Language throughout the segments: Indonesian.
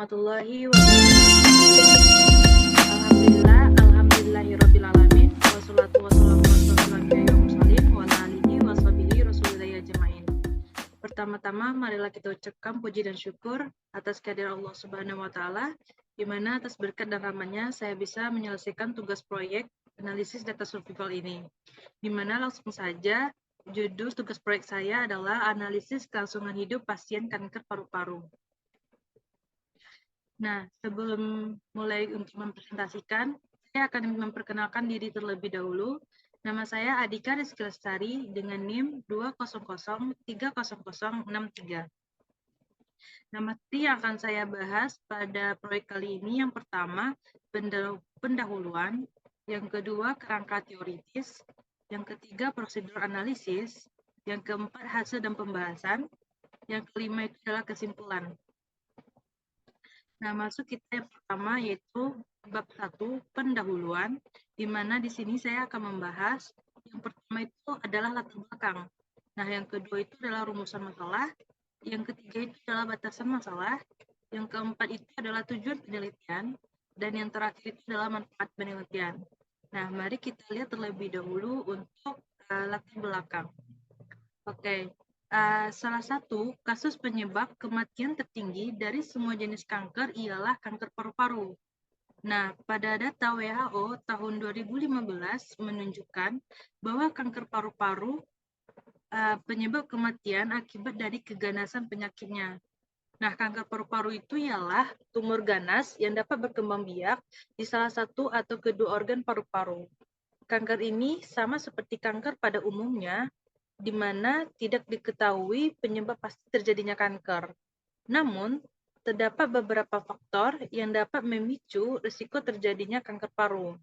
warahmatullahi wabarakatuh. Alhamdulillahirrabbilalamin. Wassalatu wassalamu ajmain. Pertama-tama, marilah kita ucapkan puji dan syukur atas kehadiran Allah Subhanahu wa Ta'ala, di mana atas berkat dan rahmatnya saya bisa menyelesaikan tugas proyek analisis data survival ini. Di mana langsung saja judul tugas proyek saya adalah analisis kelangsungan hidup pasien kanker paru-paru. Nah, sebelum mulai untuk mempresentasikan, saya akan memperkenalkan diri terlebih dahulu. Nama saya Adika Rizky Lestari dengan NIM 2003063. Nah, materi yang akan saya bahas pada proyek kali ini yang pertama, pendahuluan, yang kedua, kerangka teoritis, yang ketiga, prosedur analisis, yang keempat, hasil dan pembahasan, yang kelima itu adalah kesimpulan. Nah, masuk kita yang pertama yaitu bab 1, pendahuluan, di mana di sini saya akan membahas yang pertama itu adalah latar belakang. Nah, yang kedua itu adalah rumusan masalah, yang ketiga itu adalah batasan masalah, yang keempat itu adalah tujuan penelitian, dan yang terakhir itu adalah manfaat penelitian. Nah, mari kita lihat terlebih dahulu untuk latar belakang. Oke. Salah satu kasus penyebab kematian tertinggi dari semua jenis kanker ialah kanker paru-paru. Nah, pada data WHO tahun 2015 menunjukkan bahwa kanker paru-paru penyebab kematian akibat dari keganasan penyakitnya. Nah, kanker paru-paru itu ialah tumor ganas yang dapat berkembang biak di salah satu atau kedua organ paru-paru. Kanker ini sama seperti kanker pada umumnya, di mana tidak diketahui penyebab pasti terjadinya kanker. Namun, terdapat beberapa faktor yang dapat memicu risiko terjadinya kanker paru.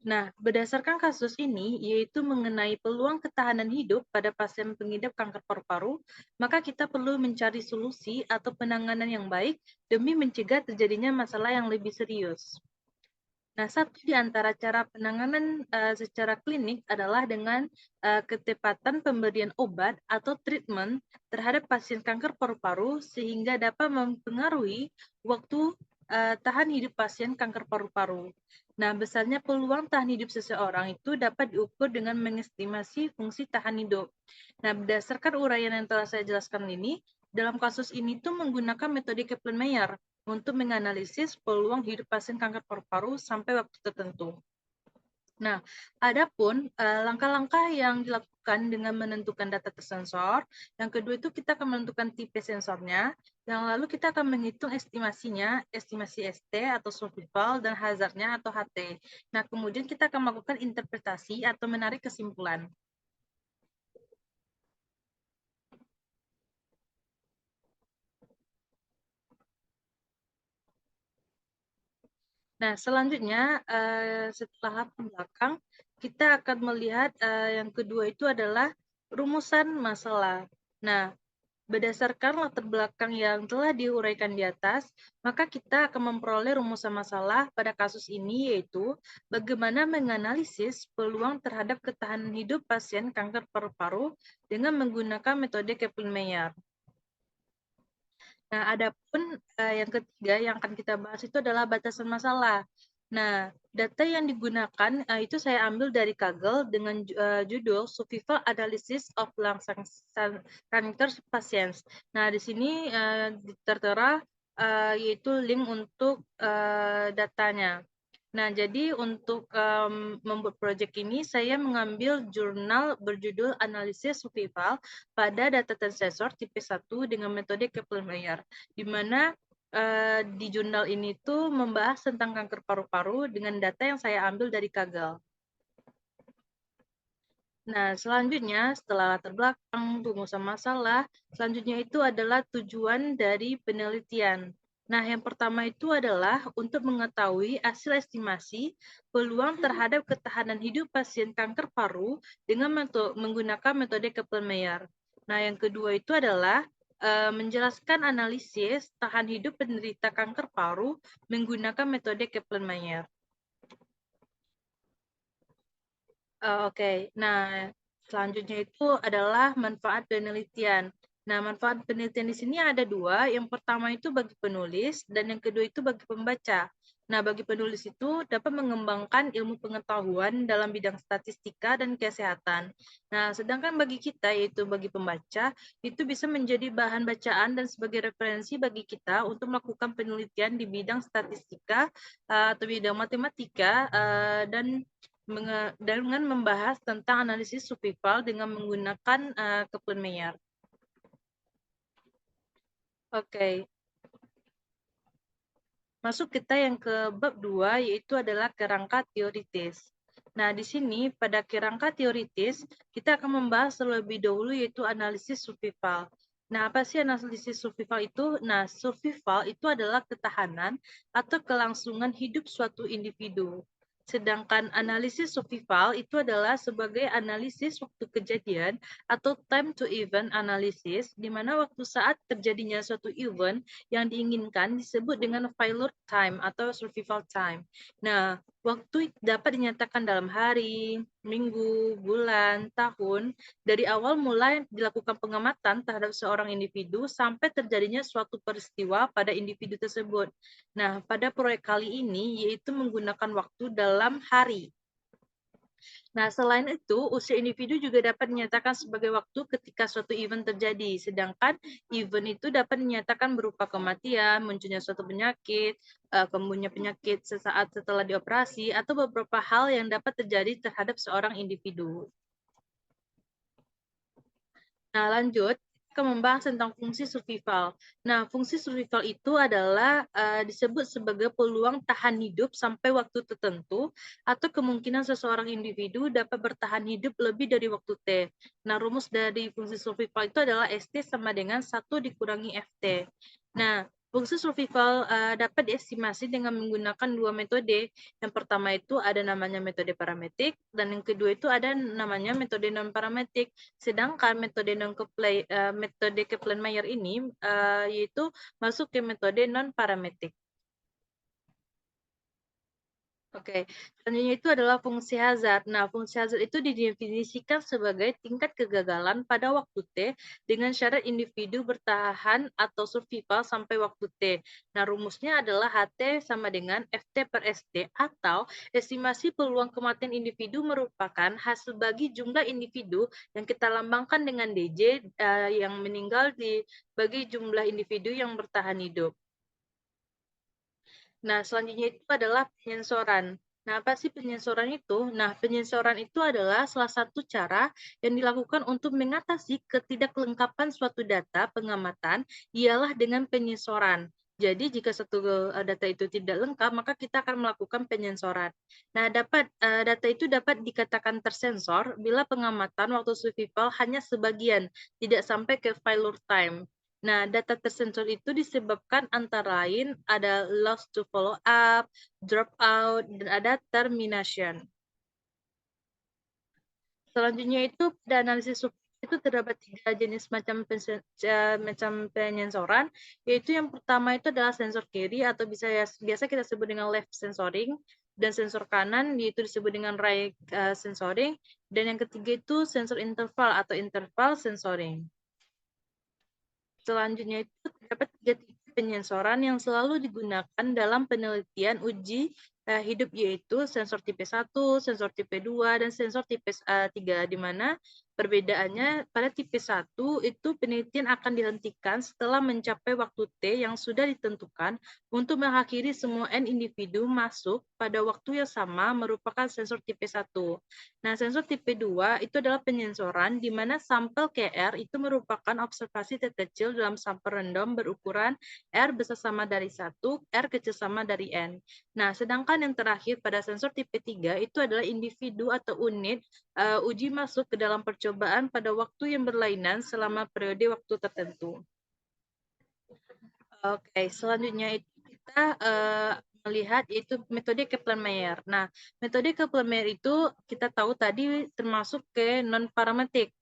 Nah, berdasarkan kasus ini, yaitu mengenai peluang ketahanan hidup pada pasien pengidap kanker paru-paru, maka kita perlu mencari solusi atau penanganan yang baik demi mencegah terjadinya masalah yang lebih serius. Nah, satu di antara cara penanganan secara klinik adalah dengan ketepatan pemberian obat atau treatment terhadap pasien kanker paru-paru sehingga dapat mempengaruhi waktu tahan hidup pasien kanker paru-paru. Nah, besarnya peluang tahan hidup seseorang itu dapat diukur dengan mengestimasi fungsi tahan hidup. Nah, berdasarkan uraian yang telah saya jelaskan ini, dalam kasus ini tuh menggunakan metode Kaplan-Meier untuk menganalisis peluang hidup pasien kanker paru-paru sampai waktu tertentu. Nah, adapun langkah-langkah yang dilakukan dengan menentukan data tersensor, yang kedua itu kita akan menentukan tipe sensornya, yang lalu kita akan menghitung estimasinya, estimasi ST atau survival, dan hazardnya atau HT. Nah, kemudian kita akan melakukan interpretasi atau menarik kesimpulan. Nah, selanjutnya setelah latar belakang, kita akan melihat yang kedua itu adalah rumusan masalah. Nah, berdasarkan latar belakang yang telah diuraikan di atas, maka kita akan memperoleh rumusan masalah pada kasus ini, yaitu bagaimana menganalisis peluang terhadap ketahanan hidup pasien kanker paru-paru dengan menggunakan metode Kaplan-Meier. Nah, adapun yang ketiga yang akan kita bahas itu adalah batasan masalah. Nah, data yang digunakan itu saya ambil dari Kaggle dengan judul Survival Analysis of Lung Cancer Patients. Nah, di sini tertera yaitu link untuk datanya. Nah, jadi untuk membuat proyek ini, saya mengambil jurnal berjudul Analisis Survival pada data sensor tipe 1 dengan metode Kaplan-Meier, di mana di jurnal ini tuh membahas tentang kanker paru-paru dengan data yang saya ambil dari Kaggle. Nah, selanjutnya setelah latar belakang, rumusan masalah, selanjutnya itu adalah tujuan dari penelitian. Nah, yang pertama itu adalah untuk mengetahui hasil estimasi peluang terhadap ketahanan hidup pasien kanker paru dengan menggunakan metode Kaplan-Meier. Nah, yang kedua itu adalah menjelaskan analisis tahan hidup penderita kanker paru menggunakan metode Kaplan-Meier. Oke. Nah, selanjutnya itu adalah manfaat penelitian. Nah, manfaat penelitian di sini ada dua. Yang pertama itu bagi penulis dan yang kedua itu bagi pembaca. Nah, bagi penulis itu dapat mengembangkan ilmu pengetahuan dalam bidang statistika dan kesehatan. Nah, sedangkan bagi kita, yaitu bagi pembaca, itu bisa menjadi bahan bacaan dan sebagai referensi bagi kita untuk melakukan penelitian di bidang statistika atau bidang matematika dan dengan membahas tentang analisis survival dengan menggunakan Kaplan-Meier. Oke, masuk kita yang ke bab 2, yaitu adalah kerangka teoritis. Nah, di sini pada kerangka teoritis, kita akan membahas terlebih dahulu yaitu analisis survival. Nah, apa sih analisis survival itu? Nah, survival itu adalah ketahanan atau kelangsungan hidup suatu individu. Sedangkan analisis survival itu adalah sebagai analisis waktu kejadian atau time to event analysis, di mana waktu saat terjadinya suatu event yang diinginkan disebut dengan failure time atau survival time. Nah, waktu dapat dinyatakan dalam hari, minggu, bulan, tahun, dari awal mulai dilakukan pengamatan terhadap seorang individu sampai terjadinya suatu peristiwa pada individu tersebut. Nah, pada proyek kali ini yaitu menggunakan waktu dalam hari. Nah, selain itu, usia individu juga dapat dinyatakan sebagai waktu ketika suatu event terjadi, sedangkan event itu dapat dinyatakan berupa kematian, munculnya suatu penyakit, kemudian penyakit sesaat setelah dioperasi, atau beberapa hal yang dapat terjadi terhadap seorang individu. Nah, lanjut kita membahas tentang fungsi survival. Nah, fungsi survival itu adalah disebut sebagai peluang tahan hidup sampai waktu tertentu atau kemungkinan seseorang individu dapat bertahan hidup lebih dari waktu T. Nah, rumus dari fungsi survival itu adalah ST sama dengan 1 dikurangi FT. Nah, fungsi survival dapat diestimasi dengan menggunakan dua metode. Yang pertama itu ada namanya metode parametrik dan yang kedua itu ada namanya metode non parametrik. Sedangkan metode Kaplan-Meier ini yaitu masuk ke metode non parametrik. Oke, selanjutnya itu adalah fungsi hazard. Nah, fungsi hazard itu didefinisikan sebagai tingkat kegagalan pada waktu T dengan syarat individu bertahan atau survival sampai waktu T. Nah, rumusnya adalah HT sama dengan FT per ST atau estimasi peluang kematian individu merupakan hasil bagi jumlah individu yang kita lambangkan dengan DJ yang meninggal bagi jumlah individu yang bertahan hidup. Nah, selanjutnya itu adalah penyensoran. Nah, apa sih penyensoran itu? Nah, penyensoran itu adalah salah satu cara yang dilakukan untuk mengatasi ketidaklengkapan suatu data pengamatan ialah dengan penyensoran. Jadi, jika satu data itu tidak lengkap, maka kita akan melakukan penyensoran. Nah, data itu dapat dikatakan tersensor bila pengamatan waktu survival hanya sebagian, tidak sampai ke failure time. Nah, data tersensor itu disebabkan antara lain ada loss to follow up, drop out, dan ada termination. Selanjutnya itu pada analisis itu terdapat 3 jenis macam penyensoran, yaitu yang pertama itu adalah sensor kiri atau biasa kita sebut dengan left sensoring, dan sensor kanan yaitu disebut dengan right sensoring, dan yang ketiga itu sensor interval atau interval sensoring. Selanjutnya itu terdapat 3 tipe penyensoran yang selalu digunakan dalam penelitian uji hidup, yaitu sensor tipe 1, sensor tipe 2, dan sensor tipe 3, di mana perbedaannya pada tipe 1 itu penelitian akan dihentikan setelah mencapai waktu T yang sudah ditentukan untuk mengakhiri semua N individu masuk pada waktu yang sama merupakan sensor tipe 1. Nah, sensor tipe 2 itu adalah penyensoran di mana sampel KR itu merupakan observasi terkecil dalam sampel random berukuran R besar sama dari 1, R kecil sama dari N. Nah, sedangkan yang terakhir pada sensor tipe 3 itu adalah individu atau unit uji masuk ke dalam percobaan pada waktu yang berlainan selama periode waktu tertentu. Oke, selanjutnya itu kita melihat itu metode Kaplan-Meier. Nah, metode Kaplan-Meier itu kita tahu tadi termasuk ke non parametrik.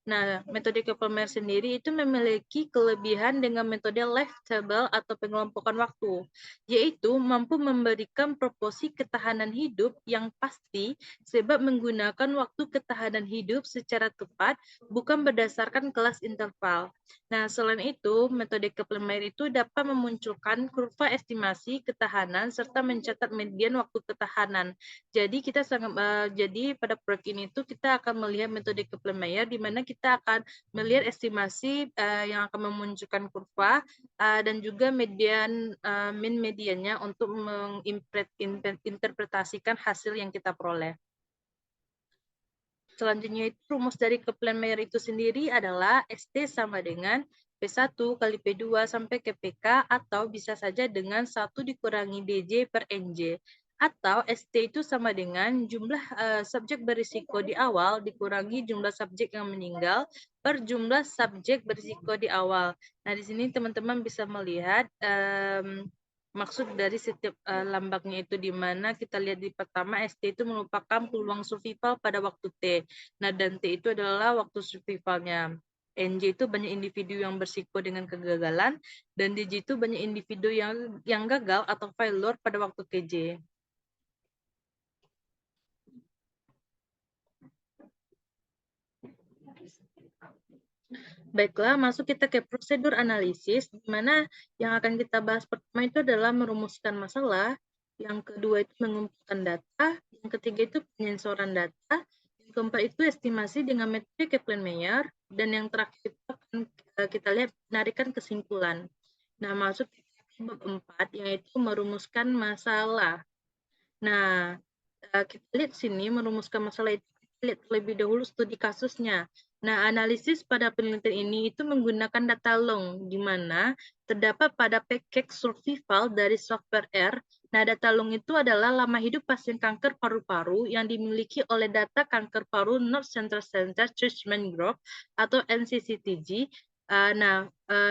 Nah, metode Kepler sendiri itu memiliki kelebihan dengan metode life table atau pengelompokan waktu, yaitu mampu memberikan proporsi ketahanan hidup yang pasti sebab menggunakan waktu ketahanan hidup secara tepat, bukan berdasarkan kelas interval. Nah, selain itu, metode Kepler itu dapat memunculkan kurva estimasi ketahanan serta mencatat median waktu ketahanan. Jadi pada proyek ini tuh kita akan melihat metode Kepler di mana kita akan melihat estimasi yang akan memunculkan kurva dan juga median min mediannya untuk menginterpretasikan hasil yang kita peroleh. Selanjutnya itu rumus dari Kepler itu sendiri adalah ST sama dengan P1 kali P2 sampai ke PK atau bisa saja dengan 1 dikurangi DJ per NJ. Atau ST itu sama dengan jumlah subjek berisiko di awal dikurangi jumlah subjek yang meninggal per jumlah subjek berisiko di awal. Nah, di sini teman-teman bisa melihat maksud dari setiap lambangnya itu di mana kita lihat di pertama ST itu merupakan peluang survival pada waktu T. Nah, dan T itu adalah waktu survivalnya. NJ itu banyak individu yang bersiko dengan kegagalan dan DJ itu banyak individu yang gagal atau failure pada waktu KJ. Baiklah, masuk kita ke prosedur analisis, di mana yang akan kita bahas pertama itu adalah merumuskan masalah, yang kedua itu mengumpulkan data, yang ketiga itu penyensoran data, yang keempat itu estimasi dengan metode Kaplan-Meier, dan yang terakhir itu akan kita lihat penarikan kesimpulan. Nah, masuk ke bab 4, yaitu merumuskan masalah. Nah, kita lihat sini merumuskan masalah itu, kita lihat terlebih dahulu studi kasusnya. Nah, analisis pada penelitian ini itu menggunakan data long, di mana terdapat pada package survival dari software R. Nah, data long itu adalah lama hidup pasien kanker paru-paru yang dimiliki oleh data kanker paru North Central Center Treatment Group atau NCCTG.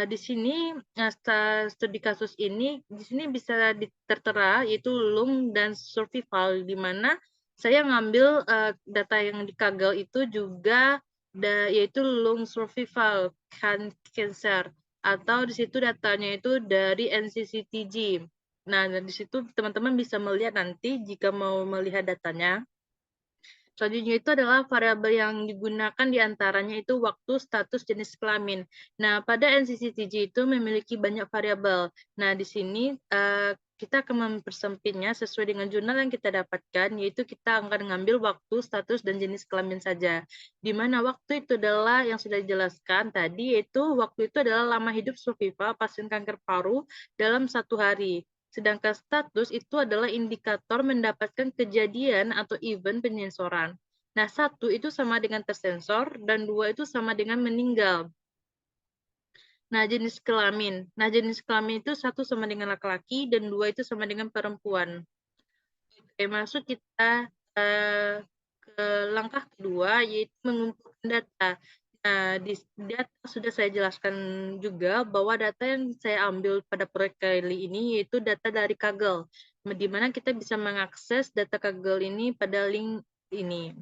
Di sini studi kasus ini di sini bisa tertera yaitu lung dan survival, di mana saya ngambil data yang di Kaggle itu juga yaitu lung survival cancer, atau di situ datanya itu dari NCCTG. Nah, di situ teman-teman bisa melihat nanti jika mau melihat datanya. Selanjutnya itu adalah variabel yang digunakan diantaranya itu waktu, status, jenis kelamin. Nah, pada NCCTG itu memiliki banyak variabel. Nah, di sini kita akan mempersempitnya sesuai dengan jurnal yang kita dapatkan, yaitu kita akan mengambil waktu, status, dan jenis kelamin saja. Di mana waktu itu adalah yang sudah dijelaskan tadi, yaitu waktu itu adalah lama hidup survival pasien kanker paru dalam 1 hari. Sedangkan status itu adalah indikator mendapatkan kejadian atau event penyensoran. Nah, 1 itu sama dengan tersensor, dan 2 itu sama dengan meninggal. Nah, jenis kelamin. Nah, jenis kelamin itu 1 sama dengan laki-laki, dan 2 itu sama dengan perempuan. Oke, masuk kita ke langkah kedua, yaitu mengumpulkan data. Nah, di data sudah saya jelaskan juga bahwa data yang saya ambil pada proyek kali ini yaitu data dari Kaggle, di mana kita bisa mengakses data Kaggle ini pada link ini.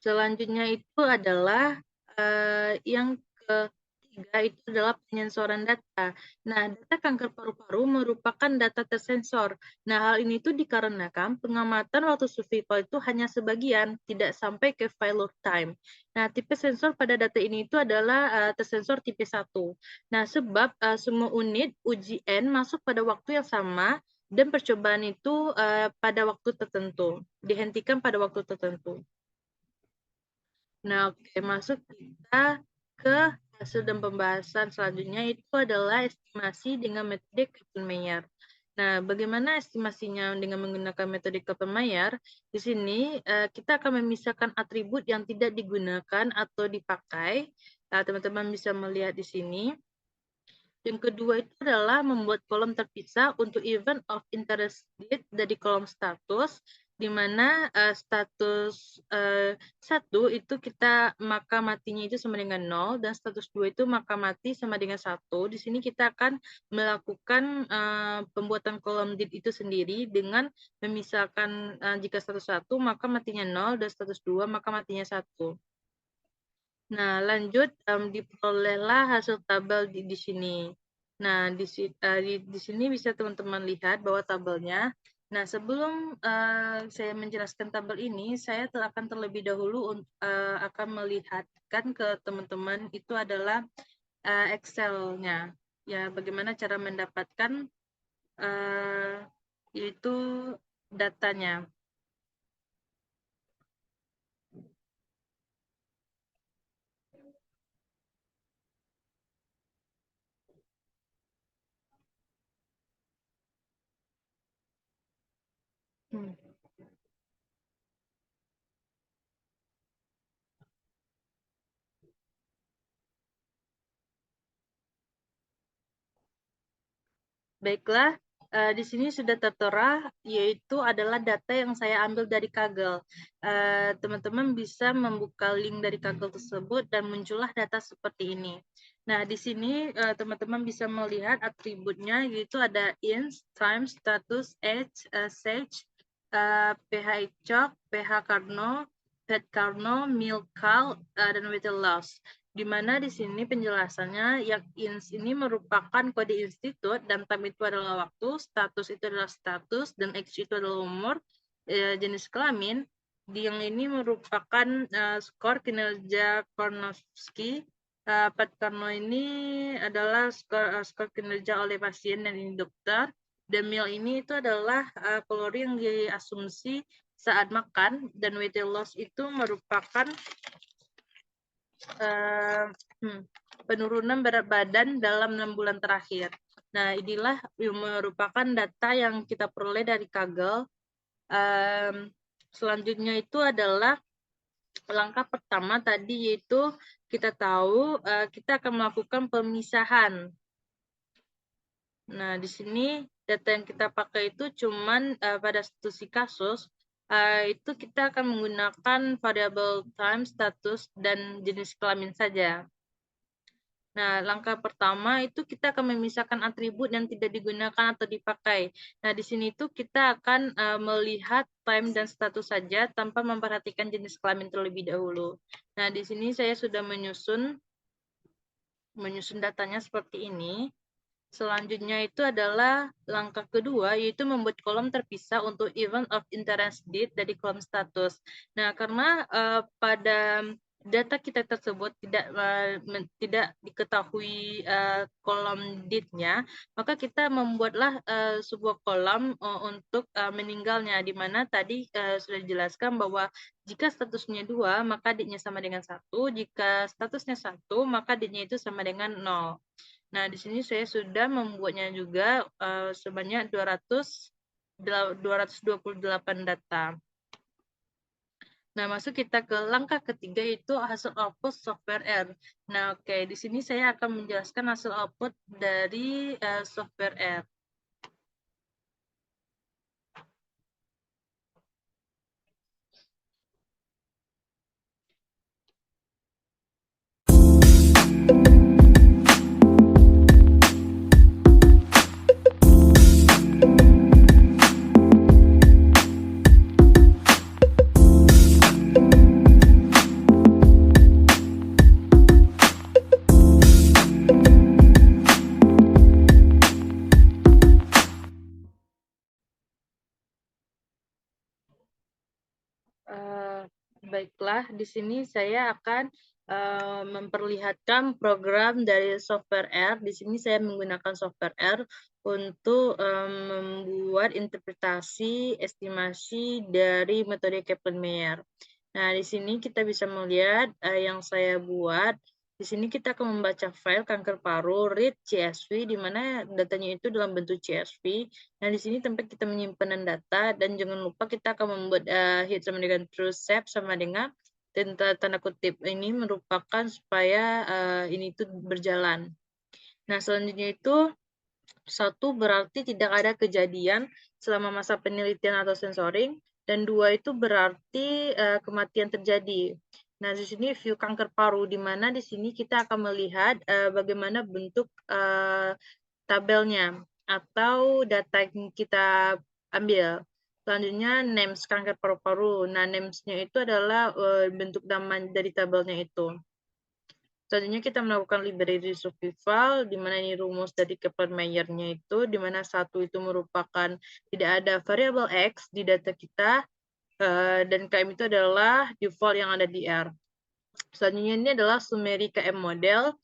Selanjutnya itu adalah yang ketiga itu adalah penyensoran data. Nah, data kanker paru-paru merupakan data tersensor. Nah, hal ini tuh dikarenakan pengamatan waktu survival itu hanya sebagian, tidak sampai ke failure time. Nah, tipe sensor pada data ini itu adalah tersensor tipe 1. Nah, sebab semua unit ujian masuk pada waktu yang sama dan percobaan itu pada waktu tertentu, dihentikan pada waktu tertentu. Nah, oke, masuk kita ke hasil dan pembahasan selanjutnya itu adalah estimasi dengan metode Kaplan-Meier. Nah, bagaimana estimasinya dengan menggunakan metode Kaplan-Meier? Di sini kita akan memisahkan atribut yang tidak digunakan atau dipakai. Nah, teman-teman bisa melihat di sini. Yang kedua itu adalah membuat kolom terpisah untuk event of interest date dari kolom status, di mana status 1 itu kita maka matinya itu sama dengan 0, dan status 2 itu maka mati sama dengan 1. Di sini kita akan melakukan pembuatan kolom date itu sendiri dengan memisahkan jika status 1 maka matinya 0 dan status 2 maka matinya 1. Nah, lanjut diperolehlah hasil tabel di sini. Nah, di sini bisa teman-teman lihat bahwa tabelnya. Nah, sebelum saya menjelaskan tabel ini, saya akan terlebih dahulu akan melihatkan ke teman-teman itu adalah Excel-nya. Ya, bagaimana cara mendapatkan yaitu datanya. Hmm. Baiklah, di sini sudah tertera, yaitu adalah data yang saya ambil dari Kaggle. Teman-teman bisa membuka link dari Kaggle tersebut dan muncullah data seperti ini. Nah, di sini teman-teman bisa melihat atributnya, yaitu ada int, time, status, age, sage, ph echok, ph karno, pet karno, milk cal, dan weighted loss. Di mana di sini penjelasannya yang ins ini merupakan kode institut dan time itu adalah waktu, status itu adalah status, dan age itu adalah umur, jenis kelamin. Yang ini merupakan skor kinerja Karnofsky. Pat Karno ini adalah skor kinerja oleh pasien dan ini dokter. Dan meal ini itu adalah kalori yang diasumsi saat makan, dan weight loss itu merupakan penurunan berat badan dalam 6 bulan terakhir. Nah, inilah merupakan data yang kita peroleh dari Kaggle. Selanjutnya itu adalah langkah pertama tadi, yaitu kita tahu kita akan melakukan pemisahan. Nah, di sini data yang kita pakai itu cuman pada studi kasus, itu kita akan menggunakan variabel time, status, dan jenis kelamin saja. Nah, langkah pertama itu kita akan memisahkan atribut yang tidak digunakan atau dipakai. Nah, di sini itu kita akan melihat time dan status saja tanpa memperhatikan jenis kelamin terlebih dahulu. Nah, di sini saya sudah menyusun datanya seperti ini. Selanjutnya itu adalah langkah kedua, yaitu membuat kolom terpisah untuk event of interest date dari kolom status. Nah, karena pada data kita tersebut tidak diketahui kolom date-nya, maka kita membuatlah sebuah kolom untuk meninggalnya, di mana tadi sudah dijelaskan bahwa jika statusnya 2, maka date-nya sama dengan 1. Jika statusnya 1, maka date-nya itu sama dengan 0. Nah, di sini saya sudah membuatnya juga sebanyak 228 data. Nah, masuk kita ke langkah ketiga, yaitu hasil output software R. Nah, oke, di sini saya akan menjelaskan hasil output dari software R. Baiklah, di sini saya akan memperlihatkan program dari software R. Di sini saya menggunakan software R untuk membuat interpretasi estimasi dari metode Kaplan-Meier. Nah, di sini kita bisa melihat yang saya buat. Di sini kita akan membaca file kanker paru read CSV, di mana datanya itu dalam bentuk CSV. Nah, di sini tempat kita menyimpan data, dan jangan lupa kita akan membuat hit sama dengan true set sama dengan tanda kutip ini merupakan supaya ini itu berjalan. Nah, selanjutnya itu satu berarti tidak ada kejadian selama masa penelitian atau sensoring, dan dua itu berarti kematian terjadi. Nah, di sini view kanker paru, di mana di sini kita akan melihat bagaimana bentuk tabelnya atau data yang kita ambil. Selanjutnya names kanker paru-paru. Nah, names-nya itu adalah bentuk nama dari tabelnya itu. Selanjutnya kita melakukan library survival, di mana ini rumus dari Kaplan-Meiernya itu, di mana satu itu merupakan tidak ada variabel X di data kita, dan KM itu adalah default yang ada di R. Selanjutnya ini adalah summary KM model.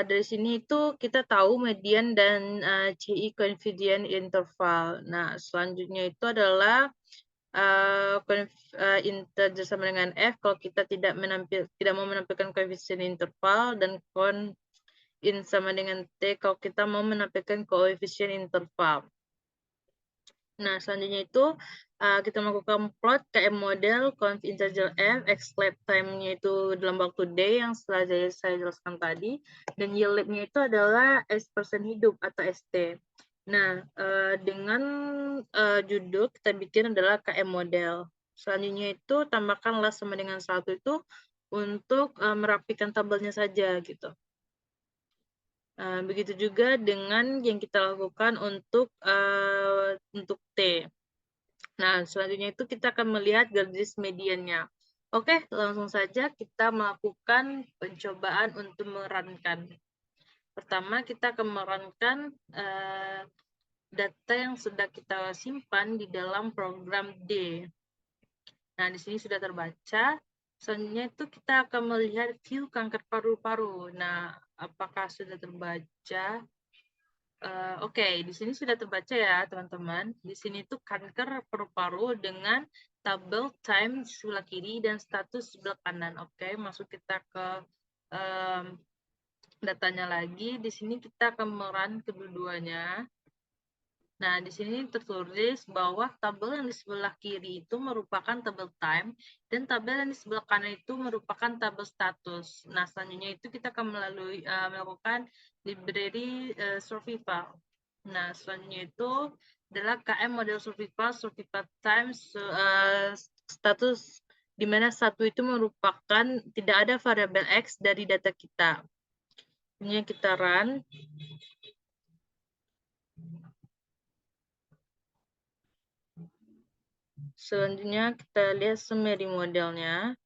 Dari sini itu kita tahu median dan CI confidence interval. Nah, selanjutnya itu adalah integer sama dengan F kalau kita tidak mau menampilkan koefisien interval, dan con in sama dengan T kalau kita mau menampilkan koefisien interval. Nah, selanjutnya itu kita melakukan plot KM model conv integer F, extract time-nya itu dalam waktu day yang setelah saya jelaskan tadi, dan yield lab-nya itu adalah S% hidup atau ST. Nah, dengan judul kita bikin adalah KM model. Selanjutnya itu tambahkanlah sama dengan 1 itu untuk merapikan tabelnya saja gitu. Begitu juga dengan yang kita lakukan untuk T. Nah, selanjutnya itu kita akan melihat garis mediannya. Oke, langsung saja kita melakukan pencobaan untuk merankan. Pertama, kita akan merankan data yang sudah kita simpan di dalam program D. Nah, di sini sudah terbaca. Selanjutnya itu kita akan melihat view kanker paru-paru. Nah, apakah sudah terbaca? Oke, di sini sudah terbaca ya, teman-teman. Di sini tuh kanker paru-paru dengan tabel time di sebelah kiri dan status sebelah kanan. Oke, masuk kita ke datanya lagi. Di sini kita akan merun kedua-duanya. Nah, di sini tertulis bahwa tabel yang di sebelah kiri itu merupakan tabel time, dan tabel yang di sebelah kanan itu merupakan tabel status. Nah, selanjutnya itu kita akan melakukan library survival. Nah, selanjutnya itu adalah KM model survival time status, di mana satu itu merupakan tidak ada variabel X dari data kita. Ini kita run. Selanjutnya kita lihat summary modelnya.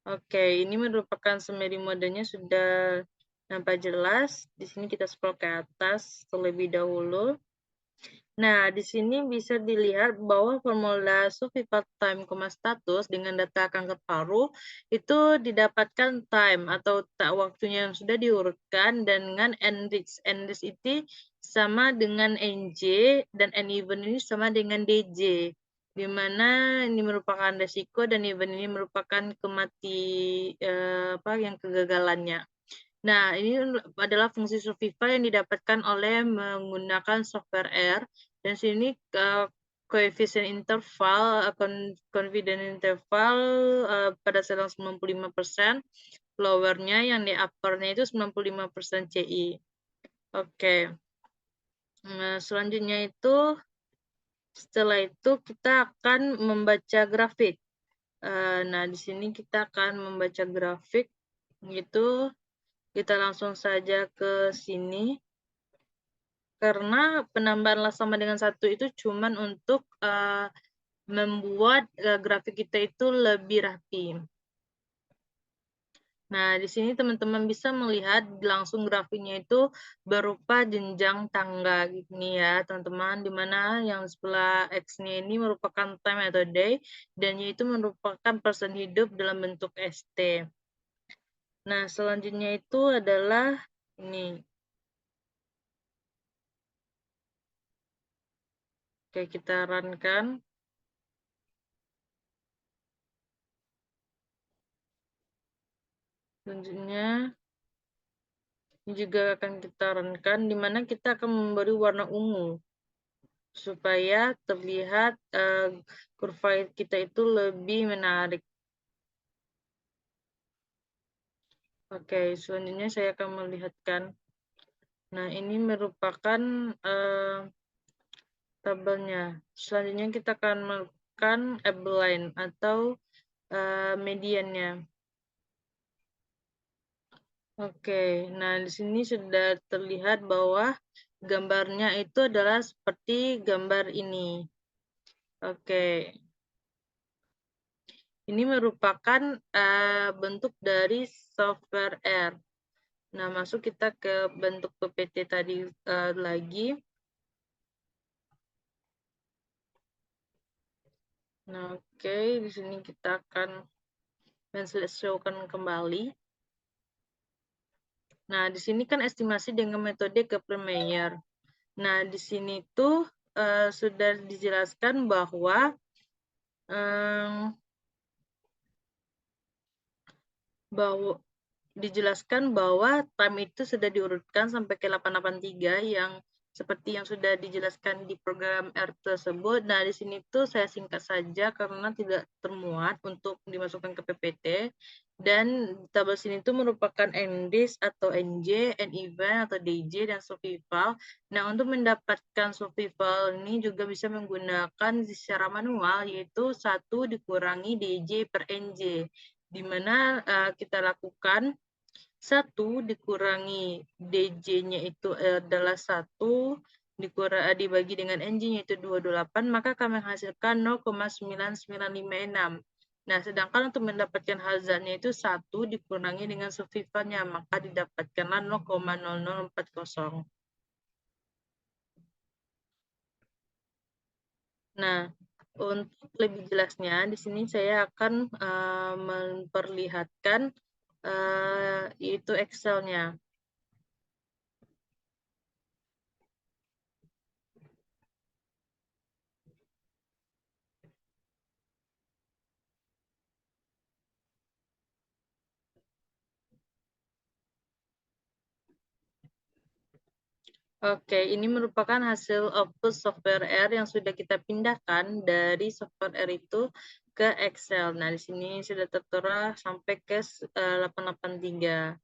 Oke, ini merupakan summary modelnya sudah nampak jelas. Di sini kita scroll ke atas terlebih dahulu. Nah, di sini bisa dilihat bahwa formula survival time, status dengan data kanker paru itu didapatkan time atau waktunya yang sudah diurutkan dengan enrich. Enrich itu sama dengan NJ dan N-even ini sama dengan DJ, di mana ini merupakan resiko dan event ini merupakan kegagalannya. Nah, ini adalah fungsi survival yang didapatkan oleh menggunakan software R. Dan sini koefisien interval, confidence interval pada sedang 95%, lowernya yang di uppernya itu 95% CI. Oke. Nah, selanjutnya itu, setelah itu kita akan membaca grafik. Nah, di sini kita akan membaca grafik, gitu. Kita langsung saja ke sini. Karena penambahan sama dengan 1 itu cuman untuk membuat grafik kita itu lebih rapi. Nah, di sini teman-teman bisa melihat langsung grafiknya itu berupa jenjang tangga gini ya, teman-teman, di mana yang sebelah X-nya ini merupakan time atau day, dan itu merupakan persen hidup dalam bentuk ST. Nah, selanjutnya itu adalah ini. Oke, kita run-kan. Selanjutnya, ini juga akan kita run-kan, di mana kita akan memberi warna ungu, supaya terlihat kurva kita itu lebih menarik. Oke, selanjutnya saya akan melihatkan. Nah, ini merupakan tabelnya. Selanjutnya kita akan melakukan abline atau mediannya. Oke, nah di sini sudah terlihat bahwa gambarnya itu adalah seperti gambar ini. Oke. Ini merupakan bentuk dari software R. Nah, masuk kita ke bentuk PPT tadi lagi. Nah, oke, di sini kita akan menselesaikan kembali. Nah, di sini kan estimasi dengan metode Kaplan-Meier. Nah, di sini tuh sudah dijelaskan bahwa time itu sudah diurutkan sampai ke 883 yang seperti yang sudah dijelaskan di program R tersebut. Nah, di sini tuh saya singkat saja karena tidak termuat untuk dimasukkan ke PPT. Dan tabel sini tuh merupakan NDIS atau NJ, N-Event atau DJ, dan survival. Nah, untuk mendapatkan survival ini juga bisa menggunakan secara manual, yaitu 1 dikurangi DJ per NJ, di mana kita lakukan 1 dikurangi DJ-nya itu adalah 1 dibagi dengan NJ-nya itu 228, maka akan menghasilkan 0,9956. Nah, sedangkan untuk mendapatkan hazardnya itu 1 dikurangi dengan survival-nya, maka didapatkanlah 0,0040. Nah, untuk lebih jelasnya, di sini saya akan memperlihatkan yaitu Excel-nya. Oke, ini merupakan hasil output software R yang sudah kita pindahkan dari software R itu ke Excel. Nah, di sini sudah tertera sampai ke 883.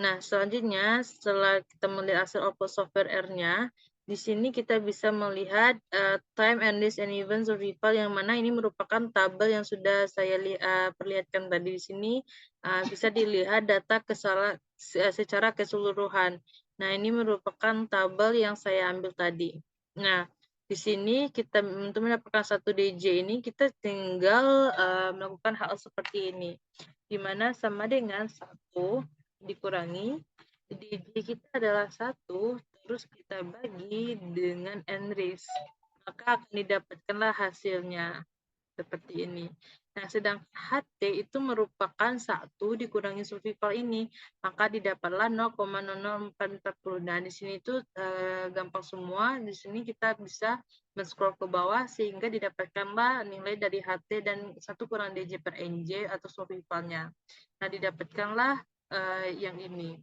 Nah, selanjutnya setelah kita melihat hasil output software R-nya, di sini kita bisa melihat time and list and event survival, yang mana ini merupakan tabel yang sudah saya perlihatkan tadi. Di sini bisa dilihat data secara keseluruhan. Nah, ini merupakan tabel yang saya ambil tadi. Nah, di sini kita untuk mendapatkan 1 DJ ini kita tinggal melakukan hal seperti ini, di mana sama dengan 1 dikurangi DJ kita adalah 1, terus kita bagi dengan NRIS, maka akan didapatkanlah hasilnya seperti ini. Nah, sedangkan HT itu merupakan 1 dikurangi survival ini, maka didapatlah 0,00440. Nah, di sini itu gampang semua. Di sini kita bisa men-scroll ke bawah sehingga didapatkanlah nilai dari HT dan 1 kurang DJ per NJ atau survivalnya. Nah, didapatkanlah yang ini.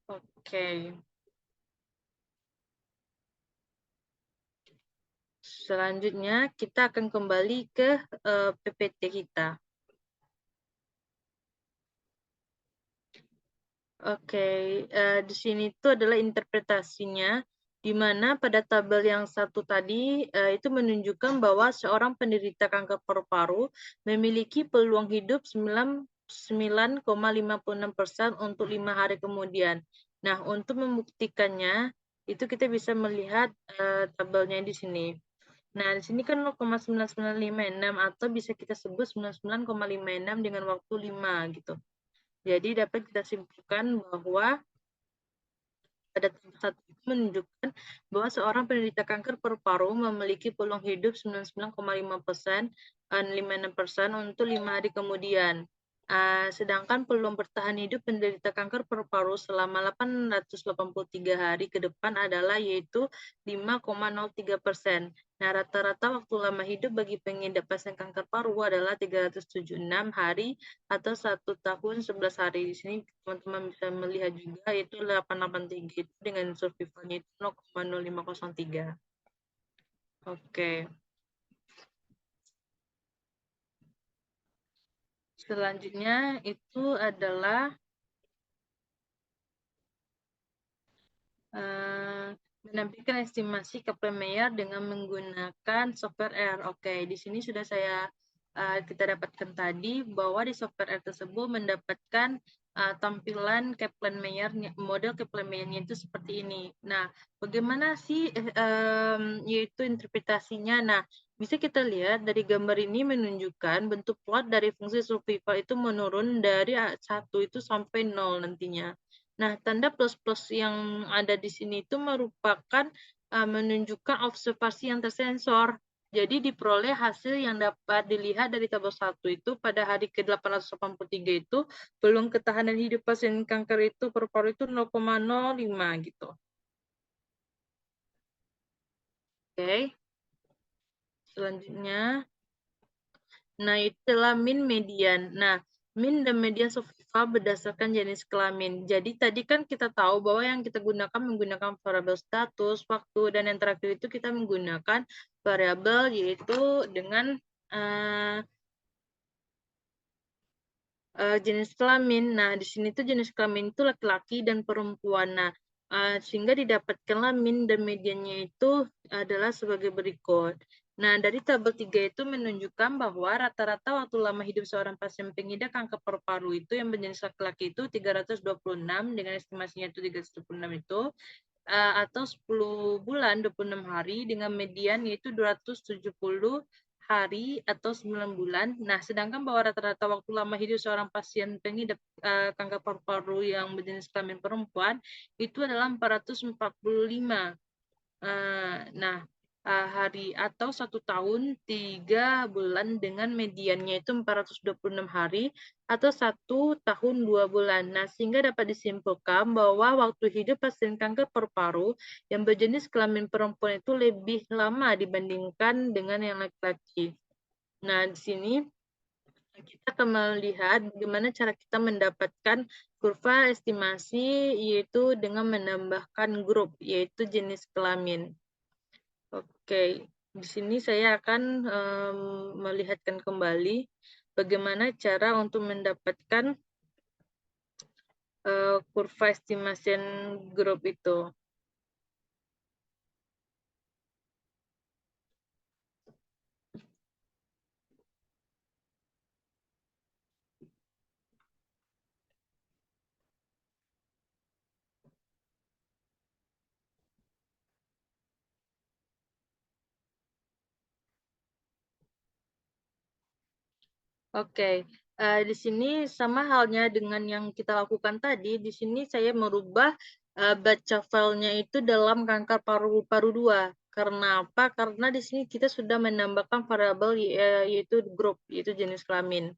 Oke. Selanjutnya kita akan kembali ke PPT kita. Oke, di sini itu adalah interpretasinya, di mana pada tabel yang satu tadi itu menunjukkan bahwa seorang penderita kanker paru-paru memiliki peluang hidup 9,56% untuk 5 hari kemudian. Nah, untuk membuktikannya, itu kita bisa melihat tabelnya di sini. Nah, di sini kan 0,9956 atau bisa kita sebut 99,56 dengan waktu 5 gitu. Jadi dapat kita simpulkan bahwa pada tahap 1 itu menunjukkan bahwa seorang penderita kanker paru-paru memiliki peluang hidup 99,5% untuk 5 hari kemudian. Sedangkan peluang bertahan hidup penderita kanker paru-paru selama 883 hari ke depan adalah yaitu 5,03%. Nah, rata-rata waktu lama hidup bagi pengidap pasien kanker paru adalah 376 hari atau 1 tahun 11 hari. Di sini teman-teman bisa melihat juga yaitu 883 itu dengan survivalnya itu 0,0503. Oke. Selanjutnya itu adalah menampilkan estimasi Kaplan-Meier dengan menggunakan software R. Oke, di sini sudah saya kita dapatkan tadi bahwa di software tersebut mendapatkan tampilan Kaplan-Meier, model Kaplan-Meier itu seperti ini. Nah, bagaimana sih yaitu interpretasinya? Nah, bisa kita lihat dari gambar ini menunjukkan bentuk plot dari fungsi survival itu menurun dari 1 itu sampai 0 nantinya. Nah, tanda plus-plus yang ada di sini itu merupakan menunjukkan observasi yang tersensor. Jadi diperoleh hasil yang dapat dilihat dari tabel 1 itu pada hari ke-883 itu belum ketahanan hidup pasien kanker itu paru-paru itu 0,05 gitu. Oke. Selanjutnya, nah itulah min median. Nah, min dan median survival berdasarkan jenis kelamin. Jadi tadi kan kita tahu bahwa yang kita gunakan menggunakan variabel status, waktu, dan yang terakhir itu kita menggunakan variabel yaitu dengan jenis kelamin. Nah, di sini tuh jenis kelamin itu laki-laki dan perempuan. Nah, sehingga didapatkanlah min dan mediannya itu adalah sebagai berikut. Nah, dari tabel 3 itu menunjukkan bahwa rata-rata waktu lama hidup seorang pasien pengidap kanker paru-paru itu yang berjenis laki-laki itu 326 dengan estimasinya itu 326 itu atau 10 bulan 26 hari dengan median yaitu 270 hari atau 9 bulan. Nah, sedangkan bahwa rata-rata waktu lama hidup seorang pasien pengidap kanker paru-paru yang berjenis kelamin perempuan itu adalah 445. Nah, hari atau 1 tahun 3 bulan dengan mediannya itu 426 hari atau 1 tahun 2 bulan. Nah, sehingga dapat disimpulkan bahwa waktu hidup pasien kanker paru-paru yang berjenis kelamin perempuan itu lebih lama dibandingkan dengan yang laki-laki. Nah, di sini kita akan melihat bagaimana cara kita mendapatkan kurva estimasi yaitu dengan menambahkan grup yaitu jenis kelamin. Oke, di sini saya akan melihatkan kembali bagaimana cara untuk mendapatkan kurva estimation grup itu. Oke, di sini sama halnya dengan yang kita lakukan tadi, di sini saya merubah baca filenya itu dalam kanker paru-paru 2. Karena apa? Karena di sini kita sudah menambahkan variabel yaitu grup, yaitu jenis kelamin.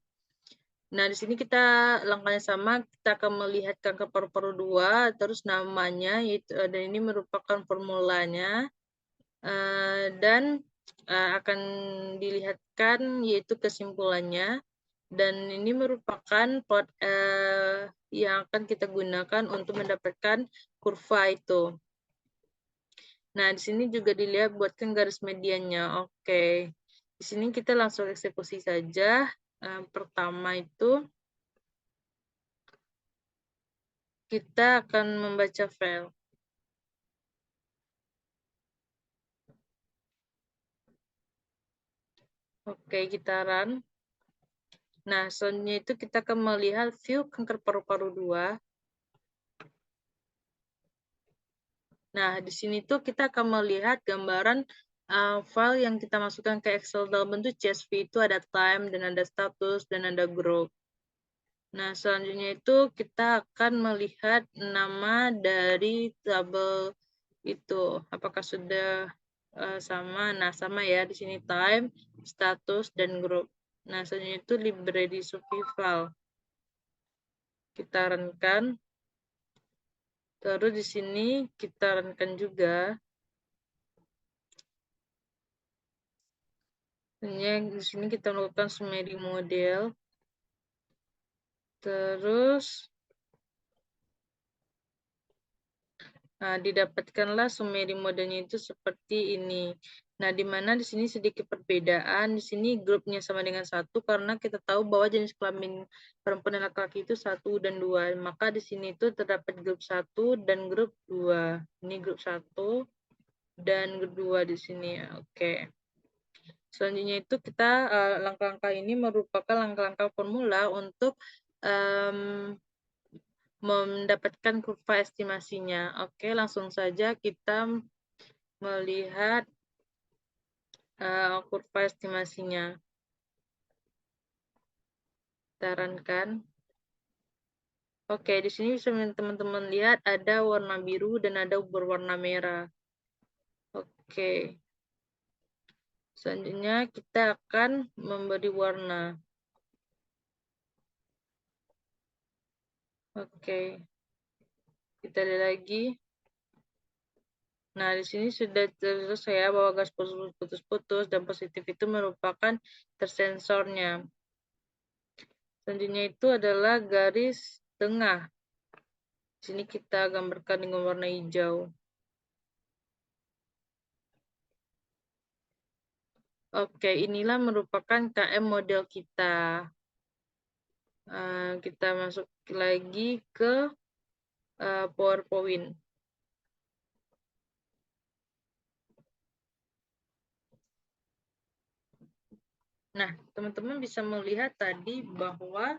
Nah, di sini kita langkahnya sama, kita akan melihat kanker paru-paru 2, terus namanya, yaitu, dan ini merupakan formulanya, dan akan dilihatkan yaitu kesimpulannya, dan ini merupakan plot yang akan kita gunakan untuk mendapatkan kurva itu. Nah, di sini juga dilihat buatkan garis mediannya. Oke. Di sini kita langsung eksekusi saja. Pertama itu kita akan membaca file. Oke, kita run. Nah, selanjutnya itu kita akan melihat view kanker paru-paru 2. Nah, di sini tuh kita akan melihat gambaran file yang kita masukkan ke Excel dalam bentuk CSV itu ada time, dan ada status, dan ada group. Nah, selanjutnya itu kita akan melihat nama dari tabel itu. Apakah sudah sama? Nah, sama ya. Di sini time, status, dan group. Nah, selanjutnya itu library survival. Kita runkan. Terus di sini kita runkan juga. Di sini kita melakukan summary model. Terus didapatkanlah summary modelnya itu seperti ini. Nah, di mana di sini sedikit perbedaan. Di sini grupnya sama dengan 1 karena kita tahu bahwa jenis kelamin perempuan dan laki-laki itu 1 dan 2. Maka di sini itu terdapat grup 1 dan grup 2. Ini grup 1 dan grup 2 di sini. Oke. Selanjutnya itu kita langkah-langkah ini merupakan langkah-langkah formula untuk mendapatkan kurva estimasinya. Oke, langsung saja kita melihat kurva estimasinya. Sarankan. Oke, di sini bisa teman-teman lihat ada warna biru dan ada berwarna merah. Oke. Selanjutnya kita akan memberi warna. Oke. Kita lihat lagi. Nah, di sini sudah selesai ya bahwa gas putus-putus dan positif itu merupakan tersensornya. Selanjutnya itu adalah garis tengah. Di sini kita gambarkan dengan warna hijau. Oke, inilah merupakan KM model kita. Kita masuk lagi ke PowerPoint. Nah, teman-teman bisa melihat tadi bahwa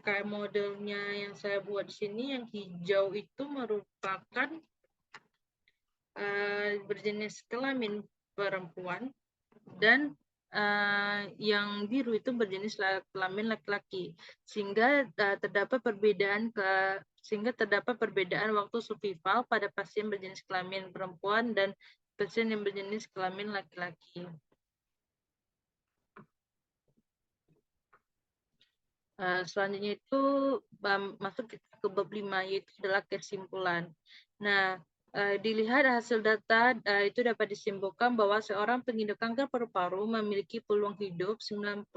KM modelnya yang saya buat di sini, yang hijau itu merupakan berjenis kelamin perempuan, dan yang biru itu berjenis kelamin laki-laki, sehingga terdapat perbedaan waktu survival pada pasien berjenis kelamin perempuan dan pasien yang berjenis kelamin laki-laki. Selanjutnya itu masuk kita ke bab 5, yaitu adalah kesimpulan. Nah, dilihat hasil data itu dapat disimpulkan bahwa seorang pengidap kanker paru-paru memiliki peluang hidup 99,56%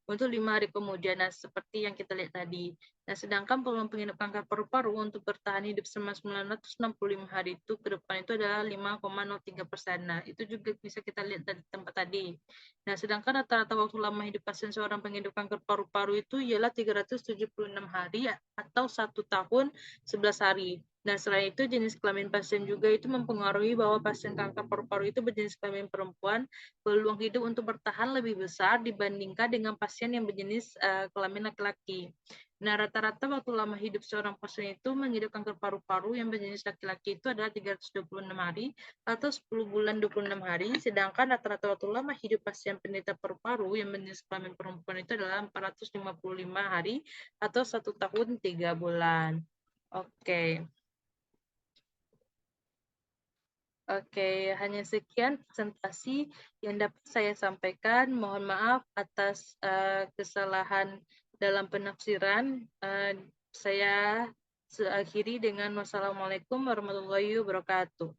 untuk 5 hari kemudian. Nah, seperti yang kita lihat tadi. Nah, sedangkan peluang pengidap kanker paru-paru untuk bertahan hidup selama 965 hari itu ke depan itu adalah 5,03%. Nah, itu juga bisa kita lihat dari tempat tadi. Nah, sedangkan rata-rata waktu lama hidup pasien seorang pengidap kanker paru-paru itu ialah 376 hari atau 1 tahun 11 hari. Nah, selain itu jenis kelamin pasien juga itu mempengaruhi bahwa pasien kanker paru-paru itu berjenis kelamin perempuan, peluang hidup untuk bertahan lebih besar dibandingkan dengan pasien yang berjenis kelamin laki-laki. Nah, rata-rata waktu lama hidup seorang pasien itu mengidap kanker paru-paru yang berjenis laki-laki itu adalah 326 hari atau 10 bulan 26 hari, sedangkan rata-rata waktu lama hidup pasien penderita paru-paru yang berjenis kelamin perempuan itu adalah 455 hari atau 1 tahun 3 bulan. Oke. Oke, hanya sekian presentasi yang dapat saya sampaikan. Mohon maaf atas kesalahan dalam penafsiran. Saya akhiri dengan wassalamualaikum warahmatullahi wabarakatuh.